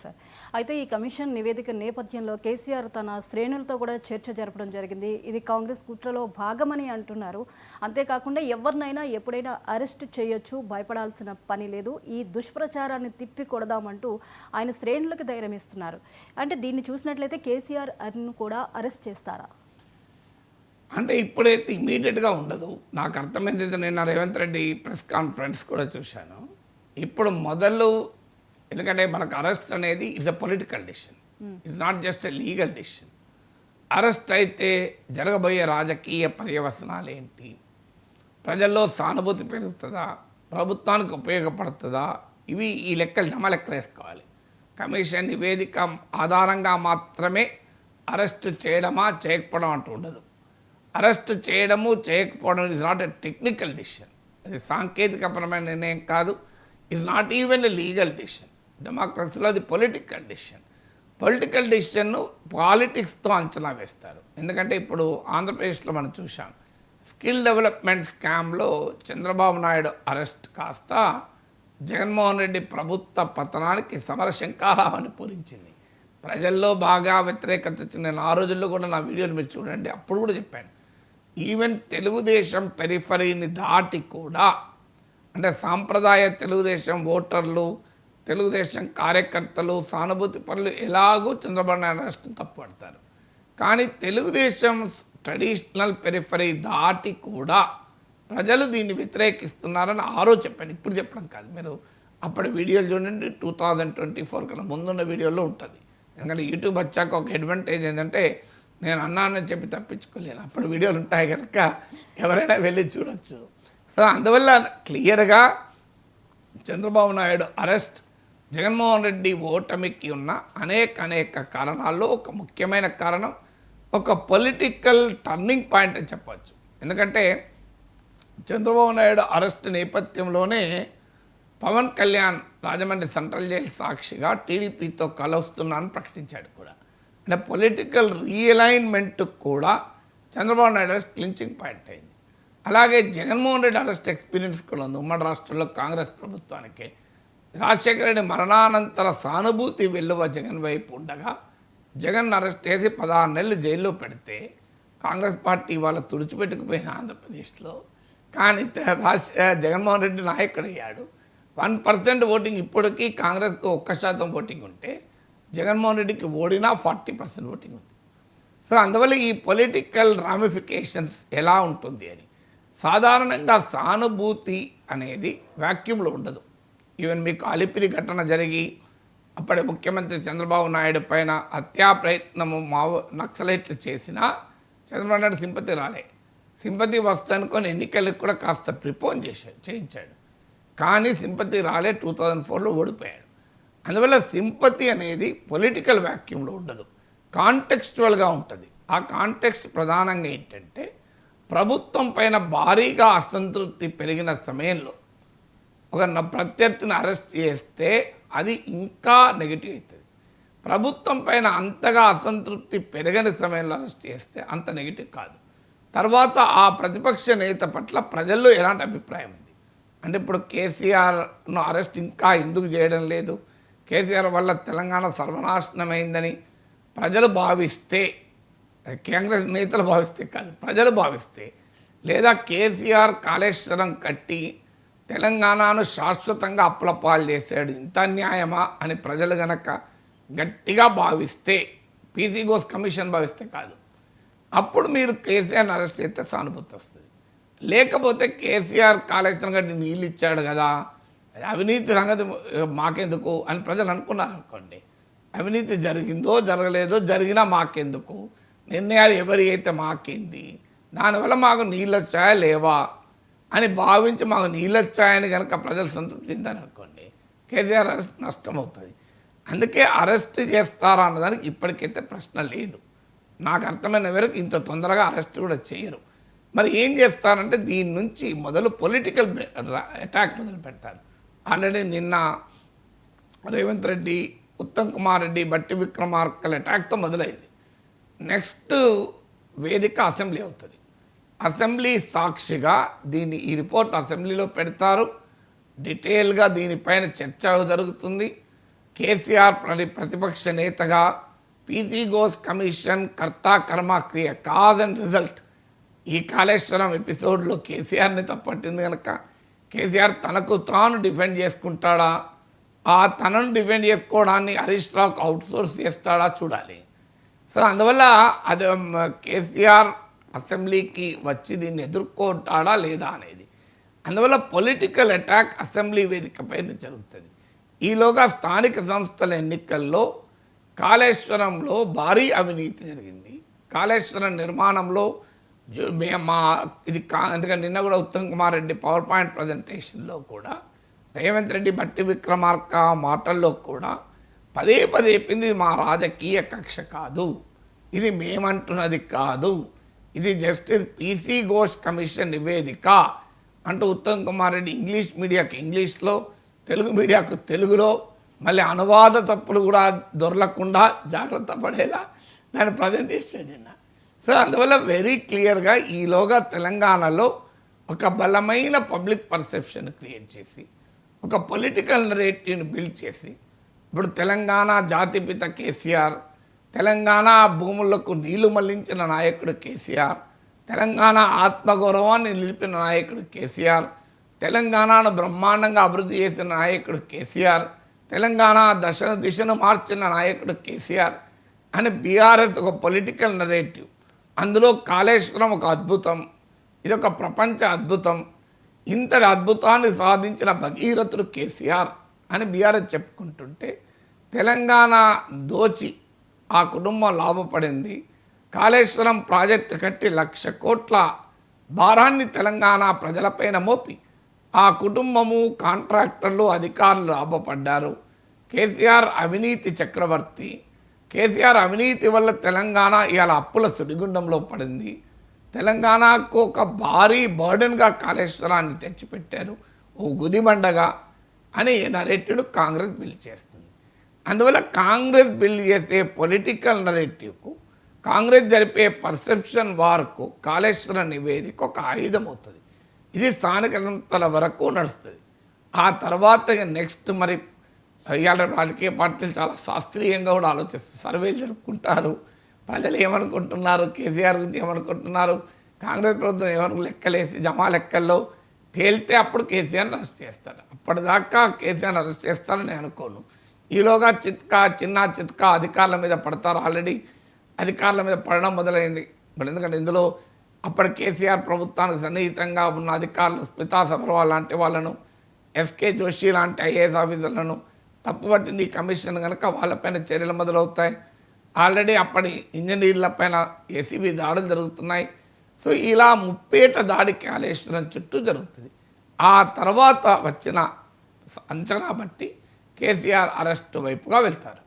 Sir అయితే ఈ commission నివేదిక నేపథ్యంలో కేసీఆర్ తన శ్రేణులతో కూడా చర్చ జరపడం జరిగింది. ఇది కాంగ్రెస్ కుట్రలో భాగమని అంటున్నారు. అంతేకాకుండా ఎవరినైనా ఎప్పుడైనా అరెస్ట్ చేయొచ్చు, భయపడాల్సిన పని లేదు, ఈ దుష్ప్రచారాన్ని తిప్పి కొడదామంటూ ఆయన శ్రేణులకు ధైర్యం ఇస్తున్నారు. అంటే దీన్ని చూసినట్లయితే కేసీఆర్ కూడా అరెస్ట్ చేస్తారా? అంటే ఇప్పుడైతే ఇమీడియట్గా ఉండదు. నాకు అర్థమైంది, నేను రేవంత్ రెడ్డి ప్రెస్ కాన్ఫరెన్స్ కూడా చూశాను. ఇప్పుడు మొదలు, ఎందుకంటే మనకు అరెస్ట్ అనేది it's a political decision, it's not just a legal decision. Arrest అయితే జరగబోయే రాజకీయ పర్యవసనాలు ఏంటి, ప్రజల్లో సానుభూతి పెరుగుతుందా, ప్రభుత్వానికి ఉపయోగపడుతుందా, ఇవి ఈ లెక్కలు వేసుకోవాలి. కమిషన్ నివేదిక ఆధారంగా మాత్రమే అరెస్ట్ చేయడమా చేయకపోవడం అంటూ ఉండదు. అరెస్ట్ చేయడము చేయకపోవడం is not a technical decision, అది సాంకేతికపరమైన నిర్ణయం కాదు. It's not even a legal decision. డెమోక్రసీలో అది పొలిటికల్ డిసిషన్. పొలిటికల్ డిసిషన్ను పాలిటిక్స్తో అంచనా వేస్తారు. ఎందుకంటే ఇప్పుడు ఆంధ్రప్రదేశ్లో మనం చూసాం, స్కిల్ డెవలప్మెంట్ స్కామ్లో చంద్రబాబు నాయుడు అరెస్ట్ కాస్త జగన్మోహన్ రెడ్డి ప్రభుత్వ పతనానికి సమరశంకారావాన్ని పూరించింది. ప్రజల్లో బాగా వ్యతిరేకత వచ్చింది. నేను ఆ రోజుల్లో కూడా నా వీడియోలు మీరు చూడండి, అప్పుడు కూడా చెప్పాను. ఈవెన్ తెలుగుదేశం పెరిఫరీని దాటి కూడా, అంటే సాంప్రదాయ తెలుగుదేశం ఓటర్లు, తెలుగుదేశం కార్యకర్తలు, సానుభూతి పనులు ఎలాగో చంద్రబాబు నాయుడు అరెస్ట్ని తప్పుపడతారు. కానీ తెలుగుదేశం ట్రెడిషనల్ పెరిఫరీ దాటి కూడా ప్రజలు దీన్ని వ్యతిరేకిస్తున్నారని ఆ రోజు చెప్పాను, ఇప్పుడు చెప్పడం కాదు. మీరు అప్పటి వీడియోలు చూడండి, 2024 కన్నా ముందున్న వీడియోలో ఉంటుంది. ఎందుకంటే యూట్యూబ్ వచ్చాక ఒక అడ్వాంటేజ్ ఏంటంటే నేను అన్నానని చెప్పి తప్పించుకోలేను. అప్పుడు వీడియోలు ఉంటాయి కనుక ఎవరైనా వెళ్ళి చూడొచ్చు. సో అందువల్ల క్లియర్గా చంద్రబాబు నాయుడు అరెస్ట్ జగన్మోహన్ రెడ్డి ఓటమికి ఉన్న అనేక కారణాల్లో ఒక ముఖ్యమైన కారణం, ఒక పొలిటికల్ టర్నింగ్ పాయింట్ అని చెప్పచ్చు. ఎందుకంటే చంద్రబాబు నాయుడు అరెస్ట్ నేపథ్యంలోనే పవన్ కళ్యాణ్ రాజమండ్రి సెంట్రల్ జైలు సాక్షిగా టీడీపీతో కలుస్తున్నానని ప్రకటించాడు కూడా. అంటే పొలిటికల్ రీఅలైన్మెంట్ కూడా Chandrababu Naidu arrest clinching point అయింది. అలాగే జగన్మోహన్ రెడ్డి అరెస్ట్ ఎక్స్పీరియన్స్ కూడా ఉంది. ఉమ్మడి రాష్ట్రంలో కాంగ్రెస్ ప్రభుత్వానికి రాజశేఖర రెడ్డి మరణానంతర సానుభూతి వెల్లువ జగన్ వైపు ఉండగా, జగన్ అరెస్ట్ చేసి 16 నెలలు జైల్లో పెడితే కాంగ్రెస్ పార్టీ వాళ్ళు తుడిచిపెట్టుకుపోయింది ఆంధ్రప్రదేశ్లో. కానీ జగన్మోహన్ రెడ్డి నాయకుడయ్యాడు. 1% ఓటింగ్ ఇప్పటికీ కాంగ్రెస్కు 1% ఓటింగ్ ఉంటే జగన్మోహన్ రెడ్డికి ఓడినా 40% ఓటింగ్ ఉంది. సో అందువల్ల ఈ పొలిటికల్ రామిఫికేషన్స్ ఎలా ఉంటుంది అని, సాధారణంగా సానుభూతి అనేది వాక్యూమ్లో ఉండదు. ఈవెన్ మీకు అలిపిరి ఘటన జరిగి అప్పటి ముఖ్యమంత్రి చంద్రబాబు నాయుడు పైన హత్యా ప్రయత్నము నక్సలైట్లు చేసినా చంద్రబాబు నాయుడు సింపతి రాలే. సింపతి వస్తనుకొని ఎన్నికలకు కూడా కాస్త ప్రిపోన్ చేయించాడు. కానీ సింపతి రాలే, 2004లో ఓడిపోయాడు. అందువల్ల సింపతి అనేది పొలిటికల్ వాక్యూమ్లో ఉండదు, కాంటెక్స్చువల్గా ఉంటుంది. ఆ కాంటెక్స్ట్ ప్రధానంగా ఏంటంటే, ప్రభుత్వం పైన భారీగా అసంతృప్తి పెరిగిన సమయంలో ఒక ప్రత్యర్థిని అరెస్ట్ చేస్తే అది ఇంకా నెగిటివ్ అవుతుంది. ప్రభుత్వం పైన అంతగా అసంతృప్తి పెరగని సమయంలో అరెస్ట్ చేస్తే అంత నెగిటివ్ కాదు. తర్వాత ఆ ప్రతిపక్ష నేత పట్ల ప్రజల్లో ఎలాంటి అభిప్రాయం ఉంది అంటే, ఇప్పుడు కేసీఆర్ను అరెస్ట్ ఇంకా ఎందుకు చేయడం లేదు, కేసీఆర్ వల్ల తెలంగాణ సర్వనాశనమైందని ప్రజలు భావిస్తే, కాంగ్రెస్ నేతలు భావిస్తే కాదు, ప్రజలు భావిస్తే, లేదా కేసీఆర్ కాళేశ్వరం కట్టి తెలంగాణను శాశ్వతంగా అప్పులపాలు చేశాడు, ఇంత న్యాయమా అని ప్రజలు గనక గట్టిగా భావిస్తే, పీసీ ఘోష్ కమిషన్ భావిస్తే కాదు, అప్పుడు మీరు కేసీఆర్ని అరెస్ట్ చేస్తే సానుభూతి వస్తుంది. లేకపోతే కేసీఆర్ కాళేశ్వరం కట్టి నీళ్ళు ఇచ్చాడు కదా, అవినీతి సంగతి మాకెందుకు అని ప్రజలు అనుకున్నారు అనుకోండి. అవినీతి జరిగిందో జరగలేదో, జరిగినా మాకెందుకు, నిర్ణయాలు ఎవరి అయితే మాకేంది, దానివల్ల మాకు నీళ్ళు వచ్చాయా లేవా అని భావించి మాకు నీళ్ళు వచ్చాయని కనుక ప్రజలు సంతృప్తి చెందారు అనుకోండి, కేసీఆర్ అరెస్ట్ నష్టమవుతుంది. అందుకే అరెస్ట్ చేస్తారా అన్నదానికి ఇప్పటికైతే ప్రశ్న లేదు. నాకు అర్థమైన వరకు ఇంత తొందరగా అరెస్ట్ కూడా చేయరు. మరి ఏం చేస్తారంటే, దీని నుంచి మొదలు పొలిటికల్ అటాక్ మొదలు పెడతారు. ఆల్రెడీ నిన్న రేవంత్ రెడ్డి, ఉత్తమ్ కుమార్ రెడ్డి, బట్టి విక్రమార్కల అటాక్తో మొదలైంది. నెక్స్ట్ వేదిక అసెంబ్లీ అవుతుంది. అసెంబ్లీ సాక్షిగా ఈ రిపోర్ట్ అసెంబ్లీలో పెడతారు. డీటెయిల్గా దీనిపైన చర్చ జరుగుతుంది. కేసీఆర్ ప్రతిపక్ష నేతగా పీసీ ఘోష్ కమిషన్ కర్తా కర్మ క్రియ కాజ్ అండ్ రిజల్ట్ ఈ కాళేశ్వరం ఎపిసోడ్లో కేసీఆర్ని తప్పట్టింది కనుక కేసీఆర్ తనకు తాను డిఫెండ్ చేసుకుంటాడా, ఆ తనను డిఫెండ్ చేసుకోవడాన్ని హరీష్ రావుకు అవుట్సోర్స్ చేస్తాడా చూడాలి. సో అందువల్ల అది కేసీఆర్ అసెంబ్లీకి వచ్చి దీన్ని ఎదుర్కొంటాడా లేదా అనేది, అందువల్ల పొలిటికల్ అటాక్ అసెంబ్లీ వేదికపై జరుగుతుంది. ఈలోగా స్థానిక సంస్థల ఎన్నికల్లో కాళేశ్వరంలో భారీ అవినీతి జరిగింది. కాళేశ్వరం నిర్మాణంలో ఎందుకంటే నిన్న కూడా ఉత్తమ్ కుమార్ రెడ్డి పవర్ పాయింట్ ప్రజెంటేషన్లో కూడా రేవంత్ రెడ్డి బట్టి విక్రమార్క మాటల్లో కూడా పదే పదే చెప్పింది మా రాజకీయ కక్ష కాదు, ఇది మేమంటున్నది కాదు, ఇది జస్టిస్ పీసీ ఘోష్ కమిషన్ నివేదిక అంటూ ఉత్తమ్ కుమార్ రెడ్డి ఇంగ్లీష్ మీడియాకి ఇంగ్లీష్లో, తెలుగు మీడియాకు తెలుగులో, మళ్ళీ అనువాద తప్పులు కూడా దొరలకుండా జాగ్రత్త పడేలా దాన్ని ప్రజెంట్ చేశాడు. సో అందువల్ల వెరీ క్లియర్గా ఈలోగా తెలంగాణలో ఒక బలమైన పబ్లిక్ పర్సెప్షన్ క్రియేట్ చేసి ఒక పొలిటికల్ నరేటివ్ని బిల్డ్ చేసి ఇప్పుడు తెలంగాణ జాతిపిత కేసీఆర్, తెలంగాణ భూములకు నీళ్లు మళ్లించిన నాయకుడు కేసీఆర్, తెలంగాణ ఆత్మగౌరవాన్ని నిలిపిన నాయకుడు కేసీఆర్, తెలంగాణను బ్రహ్మాండంగా అభివృద్ధి చేసిన నాయకుడు కేసీఆర్, తెలంగాణ దిశను మార్చిన నాయకుడు కేసీఆర్ అని బీఆర్ఎస్ ఒక పొలిటికల్ నరేటివ్. అందులో కాళేశ్వరం ఒక అద్భుతం, ఇది ఒక ప్రపంచ అద్భుతం, ఇంతటి అద్భుతాన్ని సాధించిన భగీరథుడు కేసీఆర్ అని బీఆర్ఎస్ చెప్పుకుంటుంటే తెలంగాణ దోచి ఆ కుటుంబం లాభపడింది. కాళేశ్వరం ప్రాజెక్టు కట్టి 1,00,000 కోట్ల భారాన్ని తెలంగాణ ప్రజలపైన మోపి ఆ కుటుంబము, కాంట్రాక్టర్లు, అధికారులు లాభపడ్డారు. కేసీఆర్ అవినీతి చక్రవర్తి. కేసీఆర్ అవినీతి వల్ల తెలంగాణ ఇవాళ అప్పుల సుడిగుండంలో పడింది. తెలంగాణకు ఒక భారీ బర్డెన్గా కాళేశ్వరాన్ని తెచ్చిపెట్టారు, ఓ గుదిబండగా అని నరేటివ్ను కాంగ్రెస్ బిల్డ్ చేస్తుంది. అందువల్ల కాంగ్రెస్ బిల్డ్ చేసే పొలిటికల్ నరేటివ్కు, కాంగ్రెస్ జరిపే పర్సెప్షన్ వార్కు కాళేశ్వరం నివేదిక ఒక ఆయుధం అవుతుంది. ఇది స్థానిక సంస్థల వరకు నడుస్తుంది. ఆ తర్వాత నెక్స్ట్ మరి ఇవాళ రాజకీయ పార్టీలు చాలా శాస్త్రీయంగా కూడా ఆలోచిస్తారు, సర్వేలు జరుపుకుంటారు, ప్రజలు ఏమనుకుంటున్నారు, కేసీఆర్ గురించి ఏమనుకుంటున్నారు, కాంగ్రెస్ ప్రభుత్వం ఏమనుకు లెక్కలేసి జమా లెక్కల్లో తేలితే అప్పుడు కేసీఆర్ని అరెస్ట్ చేస్తారు. అప్పటిదాకా కేసీఆర్ని అరెస్ట్ చేస్తారని నేను అనుకోను. ఈలోగా చిన్న చిత్కా అధికారుల మీద పడతారు. ఆల్రెడీ అధికారుల మీద పడడం మొదలైంది. ఇప్పుడు ఎందుకంటే ఇందులో అప్పటి కేసీఆర్ ప్రభుత్వానికి సన్నిహితంగా ఉన్న అధికారులు స్మితా సబర్వాల్ లాంటి వాళ్ళను, ఎస్కే జోషి లాంటి ఐఏఎస్ ఆఫీసర్లను తప్పుపట్టింది ఈ కమిషన్ కనుక వాళ్ళపైన చర్యలు మొదలవుతాయి. ఆల్రెడీ అప్పటి ఇంజనీర్లపైన ఏసీబీ దాడులు జరుగుతున్నాయి. సో ఇలా ముప్పేట దాడి కాళేశ్వరం చుట్టూ జరుగుతుంది. ఆ తర్వాత వచ్చిన అంచనా బట్టి కేసీఆర్ అరెస్టు వైపుగా వెళ్తారు.